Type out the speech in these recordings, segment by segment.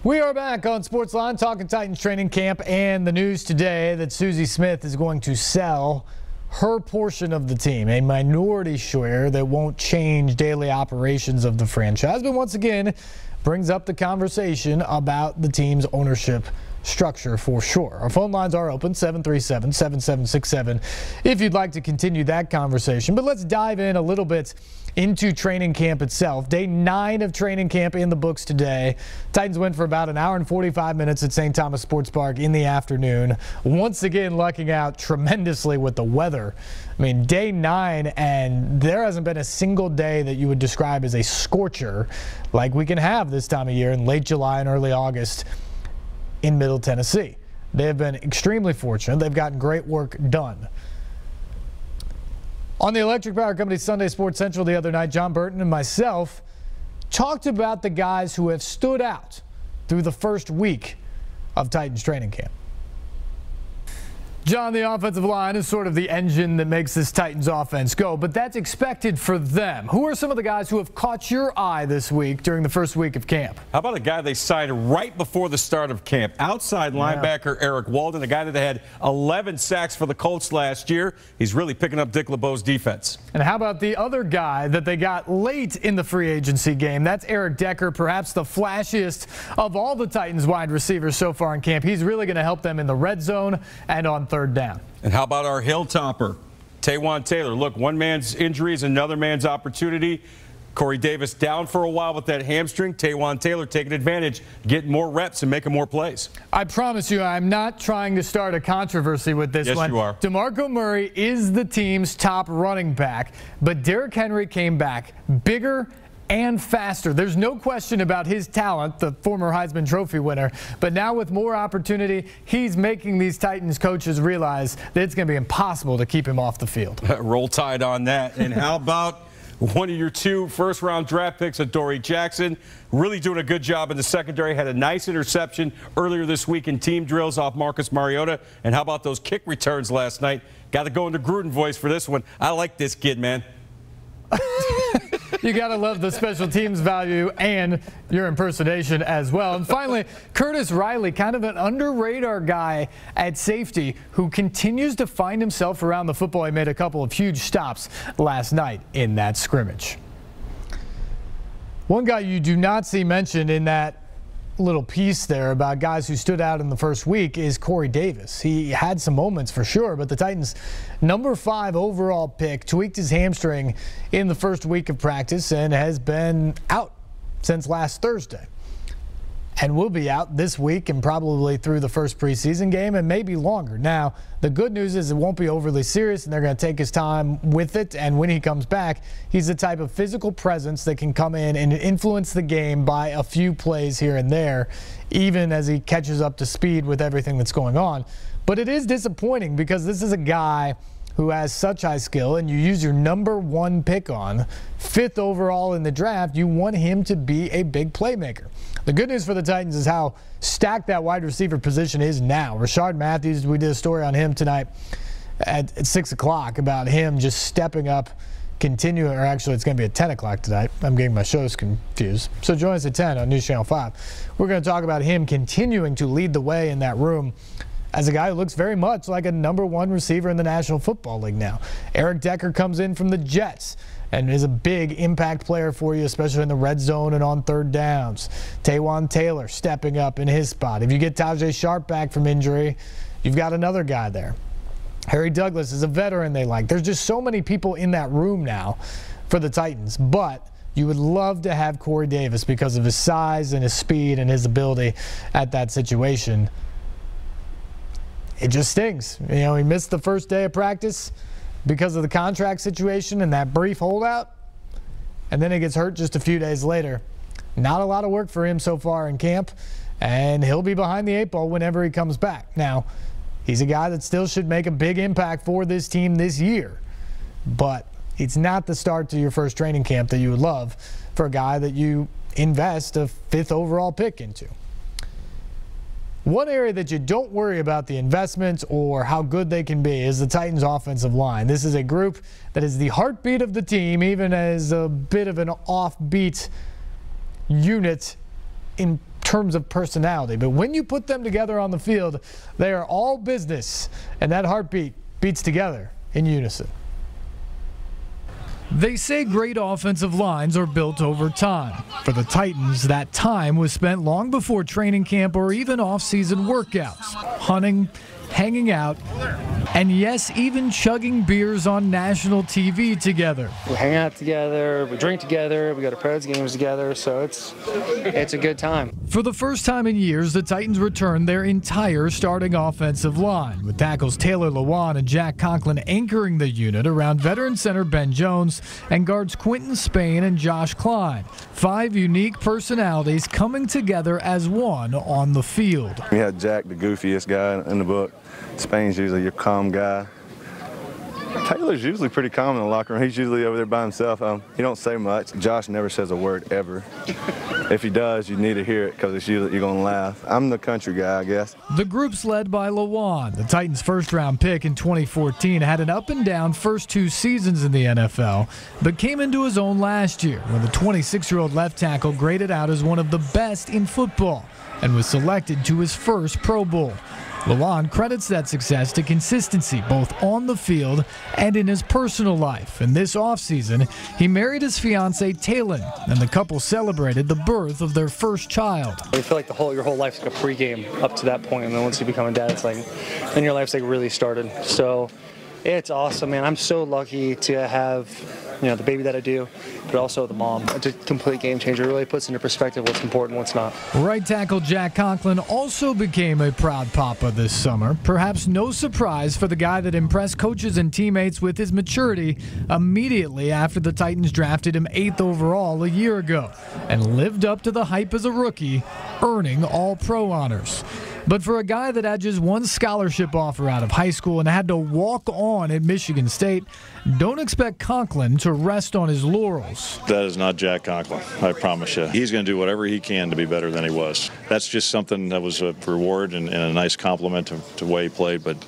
We are back on SportsLine talking Titans training camp and the news today that Susie Smith is going to sell her portion of the team, a minority share that won't change daily operations of the franchise, but once again brings up the conversation about the team's ownership structure for sure. Our phone lines are open, 737-7767, if you'd like to continue that conversation. But let's dive in a little bit into training camp itself. Day 9 of training camp in the books today. Titans went for about an hour and 45 minutes at St. Thomas Sports Park in the afternoon. Once again, lucking out tremendously with the weather. I mean, day 9, and there hasn't been a single day that you would describe as a scorcher like we can have this time of year in late July and early August in Middle Tennessee. They have been extremely fortunate. They've gotten great work done. On the Electric Power Company Sunday Sports Central the other night, John Burton and myself talked about the guys who have stood out through the first week of Titans training camp. John, the offensive line is sort of the engine that makes this Titans offense go, but that's expected for them. Who are some of the guys who have caught your eye this week during the first week of camp? How about a guy they signed right before the start of camp? Outside linebacker Eric Walden, a guy that had 11 sacks for the Colts last year. He's really picking up Dick LeBeau's defense. And how about the other guy that they got late in the free agency game? That's Eric Decker, perhaps the flashiest of all the Titans wide receivers so far in camp. He's really going to help them in the red zone and on third down. And how about our Hilltopper, Taywan Taylor? Look, one man's injury is another man's opportunity. Corey Davis down for a while with that hamstring. Taywan Taylor taking advantage, getting more reps and making more plays. I promise you, I'm not trying to start a controversy with this one. Yes, you are. DeMarco Murray is the team's top running back, but Derrick Henry came back bigger and faster. There's no question about his talent, the former Heisman Trophy winner, but now with more opportunity, he's making these Titans coaches realize that it's going to be impossible to keep him off the field. Roll Tide on that. And how about one of your 2 first-round draft picks, Adoree Jackson, really doing a good job in the secondary, had a nice interception earlier this week in team drills off Marcus Mariota. And how about those kick returns last night? Got to go into Gruden voice for this one. I like this kid, man. You got to love the special teams value and your impersonation as well. And finally, Curtis Riley, kind of an under-radar guy at safety who continues to find himself around the football. He made a couple of huge stops last night in that scrimmage. One guy you do not see mentioned in that little piece there about guys who stood out in the first week is Corey Davis. He had some moments for sure, but the Titans' number 5 overall pick tweaked his hamstring in the first week of practice and has been out since last Thursday. And will be out this week and probably through the first preseason game and maybe longer. Now, the good news is it won't be overly serious and they're going to take his time with it. And when he comes back, he's the type of physical presence that can come in and influence the game by a few plays here and there, even as he catches up to speed with everything that's going on. But it is disappointing because this is a guy who has such high skill, and you use your number 1 pick on, 5th overall in the draft. You want him to be a big playmaker. The good news for the Titans is how stacked that wide receiver position is now. Rashard Matthews, we did a story on him tonight at 6 o'clock about him just stepping up, continuing, or actually it's going to be at 10 o'clock tonight. I'm getting my shows confused. So join us at 10 on News Channel 5. We're going to talk about him continuing to lead the way in that room as a guy who looks very much like a number 1 receiver in the National Football League now. Eric Decker comes in from the Jets and is a big impact player for you, especially in the red zone and on third downs. Taywan Taylor stepping up in his spot. If you get Tajay Sharp back from injury, you've got another guy there. Harry Douglas is a veteran they like. There's just so many people in that room now for the Titans, but you would love to have Corey Davis because of his size and his speed and his ability at that situation. It just stings. You know, he missed the first day of practice because of the contract situation and that brief holdout, and then he gets hurt just a few days later. Not a lot of work for him so far in camp, and he'll be behind the 8 ball whenever he comes back. Now, he's a guy that still should make a big impact for this team this year, but it's not the start to your first training camp that you would love for a guy that you invest a 5th overall pick into. One area that you don't worry about the investments or how good they can be is the Titans' offensive line. This is a group that is the heartbeat of the team, even as a bit of an offbeat unit in terms of personality. But when you put them together on the field, they are all business, and that heartbeat beats together in unison. They say great offensive lines are built over time. For the Titans, that time was spent long before training camp or even off-season workouts, hunting, hanging out, and yes, even chugging beers on national TV together. We hang out together, we drink together, we go to Preds games together, so it's a good time. For the first time in years, the Titans returned their entire starting offensive line, with tackles Taylor Lewan and Jack Conklin anchoring the unit around veteran center Ben Jones and guards Quentin Spain and Josh Klein. 5 unique personalities coming together as one on the field. We had Jack, the goofiest guy in the book. Spain's usually your calm guy. Taylor's usually pretty calm in the locker room. He's usually over there by himself. He don't say much. Josh never says a word ever. If he does, you need to hear it because you're going to laugh. I'm the country guy, I guess. The group's led by Lewan. The Titans' first-round pick in 2014 had an up-and-down first 2 seasons in the NFL, but came into his own last year when the 26-year-old left tackle graded out as one of the best in football and was selected to his first Pro Bowl. Lewan credits that success to consistency both on the field and in his personal life. And this offseason, he married his fiancée Taylin, and the couple celebrated the birth of their first child. You feel like your whole life's like a pregame up to that point, and then once you become a dad, it's like, then your life's like really started. So it's awesome, man. I'm so lucky to have, the baby that I do, but also the mom. It's a complete game changer. It really puts into perspective what's important, what's not. Right tackle Jack Conklin also became a proud papa this summer. Perhaps no surprise for the guy that impressed coaches and teammates with his maturity immediately after the Titans drafted him 8th overall a year ago and lived up to the hype as a rookie, earning All-Pro honors. But for a guy that had just one scholarship offer out of high school and had to walk on at Michigan State, don't expect Conklin to rest on his laurels. That is not Jack Conklin, I promise you. He's going to do whatever he can to be better than he was. That's just something that was a reward and a nice compliment to the way he played, but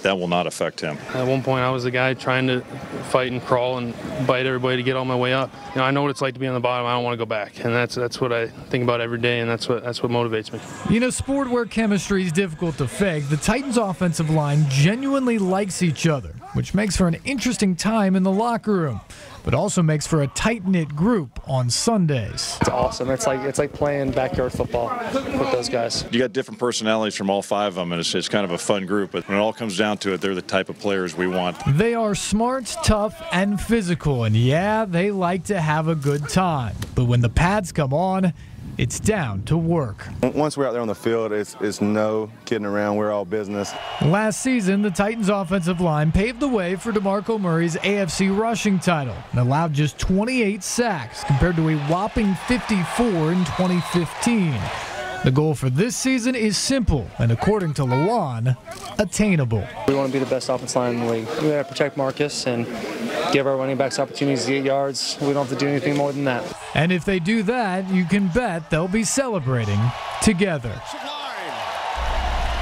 that will not affect him. At one point, I was the guy trying to fight and crawl and bite everybody to get on my way up. I know what it's like to be on the bottom. I don't want to go back, and that's what I think about every day, and that's what motivates me. In a sport where chemistry is difficult to fake, the Titans' offensive line genuinely likes each other, which makes for an interesting time in the locker room, but also makes for a tight-knit group on Sundays. It's awesome. It's like playing backyard football with those guys. You got different personalities from all 5 of them, and it's kind of a fun group, but when it all comes down to it, they're the type of players we want. They are smart, tough, and physical, and yeah, they like to have a good time. But when the pads come on, it's down to work. Once we're out there on the field, it's no kidding around. We're all business. Last season, the Titans' offensive line paved the way for DeMarco Murray's AFC rushing title and allowed just 28 sacks compared to a whopping 54 in 2015. The goal for this season is simple and, according to Lewan, attainable. We want to be the best offensive line in the league. We got to protect Marcus and give our running backs opportunities to get yards. We don't have to do anything more than that. And if they do that, you can bet they'll be celebrating together.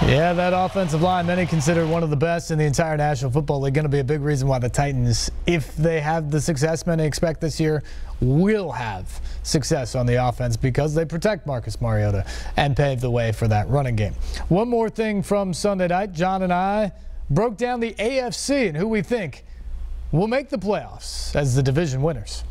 Yeah, that offensive line, many consider one of the best in the entire National Football League, going to be a big reason why the Titans, if they have the success many expect this year, will have success on the offense because they protect Marcus Mariota and pave the way for that running game. One more thing from Sunday night. John and I broke down the AFC and who we think will make the playoffs as the division winners.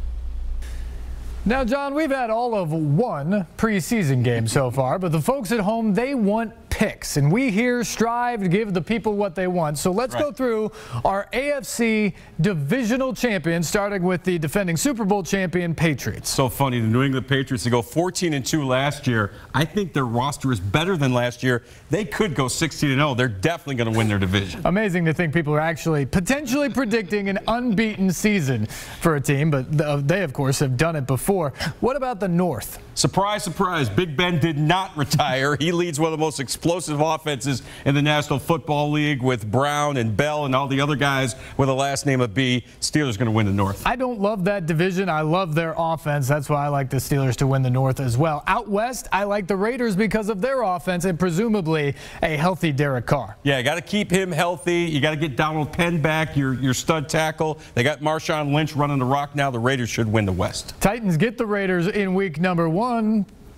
Now, John, we've had all of one preseason game so far, but the folks at home, they want picks, and we here strive to give the people what they want. So let's go through our AFC divisional champions, starting with the defending Super Bowl champion Patriots. So funny, the New England Patriots, to go 14-2 last year. I think their roster is better than last year. They could go 16-0. They're definitely going to win their division. Amazing to think people are actually potentially predicting an unbeaten season for a team, but they, of course, have done it before. What about the North? Surprise, surprise, Big Ben did not retire. He leads one of the most explosive offenses in the National Football League with Brown and Bell and all the other guys with a last name of B. Steelers going to win the North. I don't love that division. I love their offense. That's why I like the Steelers to win the North as well. Out West, I like the Raiders because of their offense and presumably a healthy Derek Carr. Yeah, got to keep him healthy. You got to get Donald Penn back, your stud tackle. They got Marshawn Lynch running the rock now. The Raiders should win the West. Titans get the Raiders in week number 1.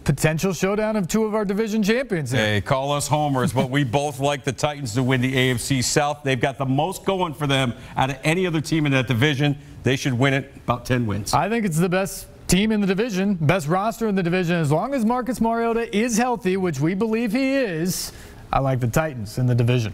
potential showdown of 2 of our division champions here. Hey, call us homers, but we both like the Titans to win the AFC South. They've got the most going for them out of any other team in that division. They should win it, about 10 wins. I think it's the best team in the division, best roster in the division. As long as Marcus Mariota is healthy, which we believe he is, I like the Titans in the division.